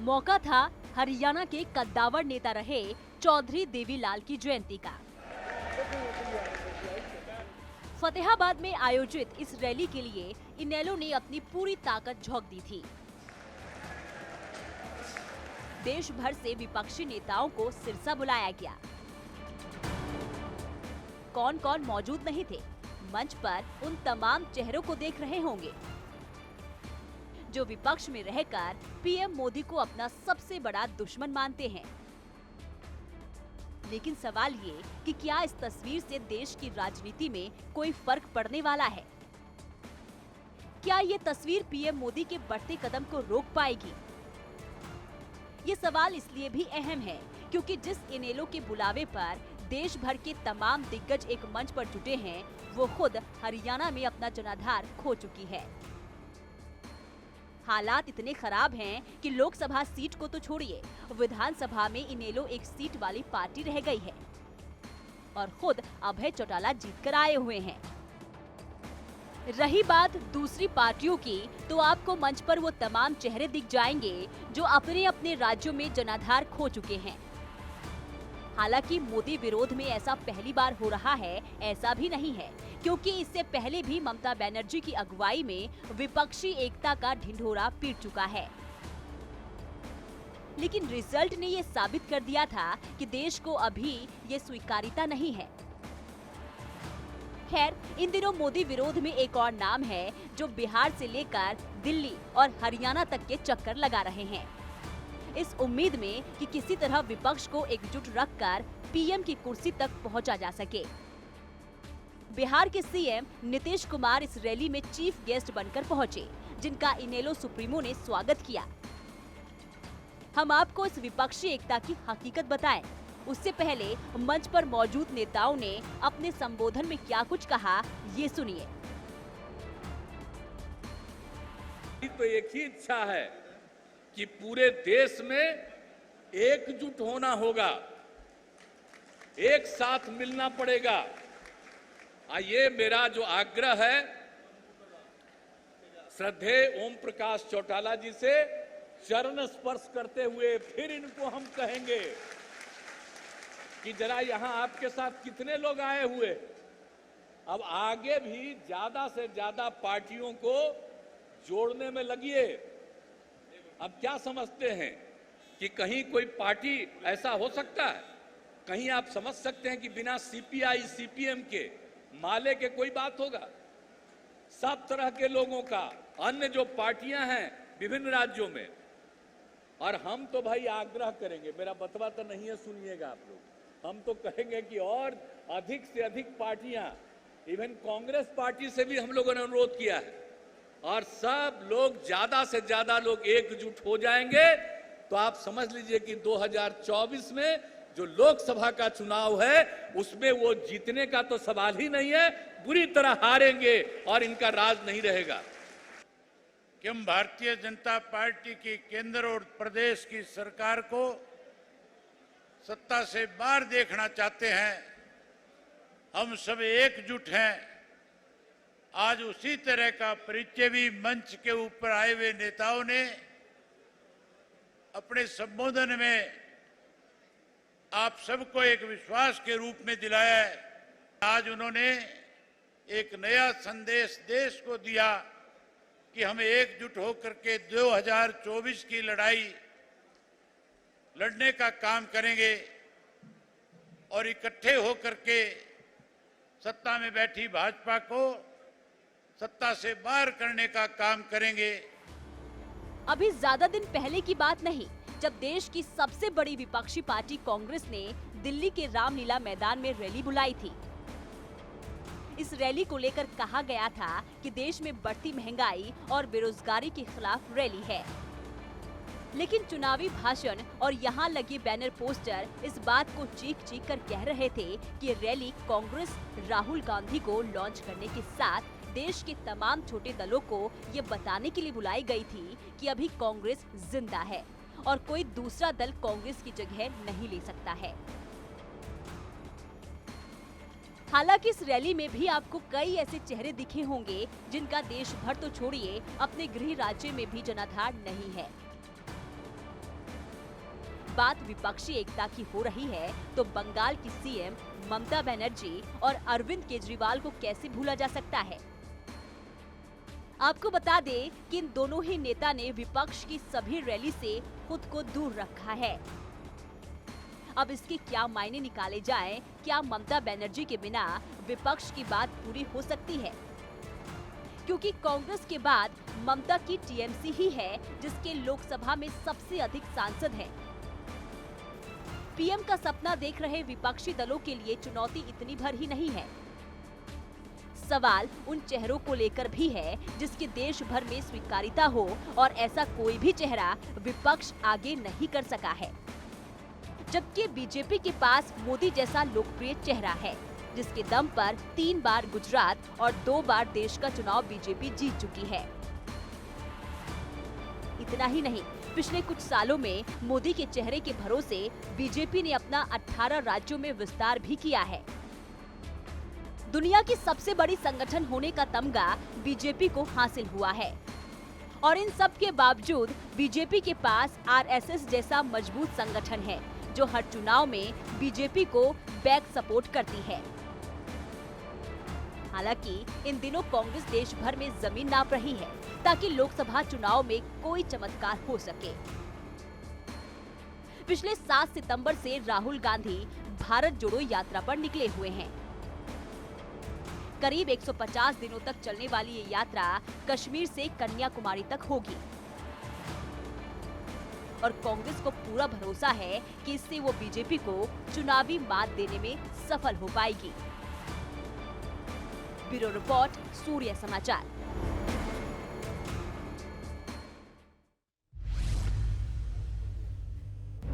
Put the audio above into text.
मौका था हरियाणा के कद्दावर नेता रहे चौधरी देवीलाल की जयंती का। फतेहाबाद में आयोजित इस रैली के लिए इनेलो ने अपनी पूरी ताकत झोंक दी थी। देश भर से विपक्षी नेताओं को सिरसा बुलाया गया। कौन कौन मौजूद नहीं थे? मंच पर उन तमाम चेहरों को देख रहे होंगे जो विपक्ष में रहकर पीएम मोदी को अपना सबसे बड़ा दुश्मन मानते हैं। लेकिन सवाल ये कि क्या इस तस्वीर से देश की राजनीति में कोई फर्क पड़ने वाला है? क्या ये तस्वीर पीएम मोदी के बढ़ते कदम को रोक पाएगी? ये सवाल इसलिए भी अहम है क्योंकि जिस इनेलो के बुलावे पर देश भर के तमाम दिग्गज एक मंच पर जुटे हैं, वो खुद हरियाणा में अपना जनाधार खो चुकी है। हालात इतने खराब हैं कि लोकसभा सीट को तो छोड़िए, विधानसभा में इनेलो एक सीट वाली पार्टी रह गई है और खुद अभय चौटाला जीतकर आए हुए हैं। रही बात दूसरी पार्टियों की, तो आपको मंच पर वो तमाम चेहरे दिख जाएंगे जो अपने अपने राज्यों में जनाधार खो चुके हैं। हालांकि मोदी विरोध में ऐसा पहली बार हो रहा है, ऐसा भी नहीं है, क्योंकि इससे पहले भी ममता बनर्जी की अगुवाई में विपक्षी एकता का ढिंढोरा पीट चुका है। लेकिन रिजल्ट ने ये साबित कर दिया था कि देश को अभी ये स्वीकार्यता नहीं है। खैर, इन दिनों मोदी विरोध में एक और नाम है जो बिहार से लेकर दिल्ली और हरियाणा तक के चक्कर लगा रहे हैं, इस उम्मीद में कि किसी तरह विपक्ष को एकजुट रखकर पीएम की कुर्सी तक पहुंचा जा सके। बिहार के सीएम नीतीश कुमार इस रैली में चीफ गेस्ट बनकर पहुंचे, जिनका इनेलो सुप्रीमो ने स्वागत किया। हम आपको इस विपक्षी एकता की हकीकत बताएं, उससे पहले मंच पर मौजूद नेताओं ने अपने संबोधन में क्या कुछ कहा, ये सुनिए। तो एक ही इच्छा है कि पूरे देश में एकजुट होना होगा, एक साथ मिलना पड़ेगा। ये मेरा जो आग्रह है श्रद्धेय ओम प्रकाश चौटाला जी से चरण स्पर्श करते हुए फिर इनको हम कहेंगे कि जरा यहां आपके साथ कितने लोग आए हुए। अब आगे भी ज्यादा से ज्यादा पार्टियों को जोड़ने में लगिए। अब क्या समझते हैं कि कहीं कोई पार्टी ऐसा हो सकता है? कहीं आप समझ सकते हैं कि बिना सीपीआई सीपीएम के माले के कोई बात होगा? सब तरह के लोगों का, अन्य जो पार्टियां हैं विभिन्न राज्यों में, और हम तो भाई आग्रह करेंगे, मेरा बतवा तो नहीं है, सुनिएगा आप लोग, हम तो कहेंगे कि और अधिक से अधिक पार्टियां, इवन कांग्रेस पार्टी से भी हम लोगों ने अनुरोध किया है, और सब लोग ज्यादा से ज्यादा लोग एकजुट हो जाएंगे तो आप समझ लीजिए कि 2024 में जो लोकसभा का चुनाव है उसमें वो जीतने का तो सवाल ही नहीं है, बुरी तरह हारेंगे और इनका राज नहीं रहेगा। कि हम भारतीय जनता पार्टी की केंद्र और प्रदेश की सरकार को सत्ता से बाहर देखना चाहते हैं। हम सब एकजुट हैं। आज उसी तरह का परिचय भी मंच के ऊपर आए हुए नेताओं ने अपने संबोधन में आप सबको एक विश्वास के रूप में दिलाया है। आज उन्होंने एक नया संदेश देश को दिया कि हम एकजुट होकर के 2024 की लड़ाई लड़ने का काम करेंगे और इकट्ठे होकर के सत्ता में बैठी भाजपा को सत्ता से बाहर करने का काम करेंगे। अभी ज्यादा दिन पहले की बात नहीं, जब देश की सबसे बड़ी विपक्षी पार्टी कांग्रेस ने दिल्ली के रामलीला मैदान में रैली बुलाई थी। इस रैली को लेकर कहा गया था कि देश में बढ़ती महंगाई और बेरोजगारी के खिलाफ रैली है। लेकिन चुनावी भाषण और यहाँ लगे बैनर पोस्टर इस बात को चीख चीख कर कह रहे थे कि रैली कांग्रेस राहुल गांधी को लॉन्च करने के साथ देश के तमाम छोटे दलों को ये बताने के लिए बुलाई गई थी कि अभी कांग्रेस जिंदा है और कोई दूसरा दल कांग्रेस की जगह नहीं ले सकता है। हालांकि इस रैली में भी आपको कई ऐसे चेहरे दिखे होंगे जिनका देश भर तो छोड़िए अपने गृह राज्य में भी जनाधार नहीं है। बात विपक्षी एकता की हो रही है तो बंगाल की सीएम ममता बनर्जी और अरविंद केजरीवाल को कैसे भूला जा सकता है। आपको बता दें कि इन दोनों ही नेता ने विपक्ष की सभी रैली से खुद को दूर रखा है। अब इसके क्या मायने निकाले जाएं? क्या ममता बनर्जी के बिना विपक्ष की बात पूरी हो सकती है? क्योंकि कांग्रेस के बाद ममता की टीएमसी ही है जिसके लोकसभा में सबसे अधिक सांसद हैं। पीएम का सपना देख रहे विपक्षी दलों के लिए चुनौती इतनी भर ही नहीं है। सवाल उन चेहरों को लेकर भी है जिसकी देश भर में स्वीकारिता हो और ऐसा कोई भी चेहरा विपक्ष आगे नहीं कर सका है। जबकि बीजेपी के पास मोदी जैसा लोकप्रिय चेहरा है जिसके दम पर 3 बार गुजरात और 2 बार देश का चुनाव बीजेपी जीत चुकी है। इतना ही नहीं, पिछले कुछ सालों में मोदी के चेहरे के भरोसे बीजेपी ने अपना 18 राज्यों में विस्तार भी किया है। दुनिया की सबसे बड़ी संगठन होने का तमगा बीजेपी को हासिल हुआ है और इन सब के बावजूद बीजेपी के पास आरएसएस जैसा मजबूत संगठन है जो हर चुनाव में बीजेपी को बैक सपोर्ट करती है। हालांकि इन दिनों कांग्रेस देश भर में जमीन नाप रही है ताकि लोकसभा चुनाव में कोई चमत्कार हो सके। पिछले 7 सितंबर से राहुल गांधी भारत जोड़ो यात्रा पर निकले हुए हैं। करीब 150 दिनों तक चलने वाली ये यात्रा कश्मीर से कन्याकुमारी तक होगी और कांग्रेस को पूरा भरोसा है कि इससे वो बीजेपी को चुनावी मात देने में सफल हो पाएगी। ब्यूरो रिपोर्ट, सूर्य समाचार।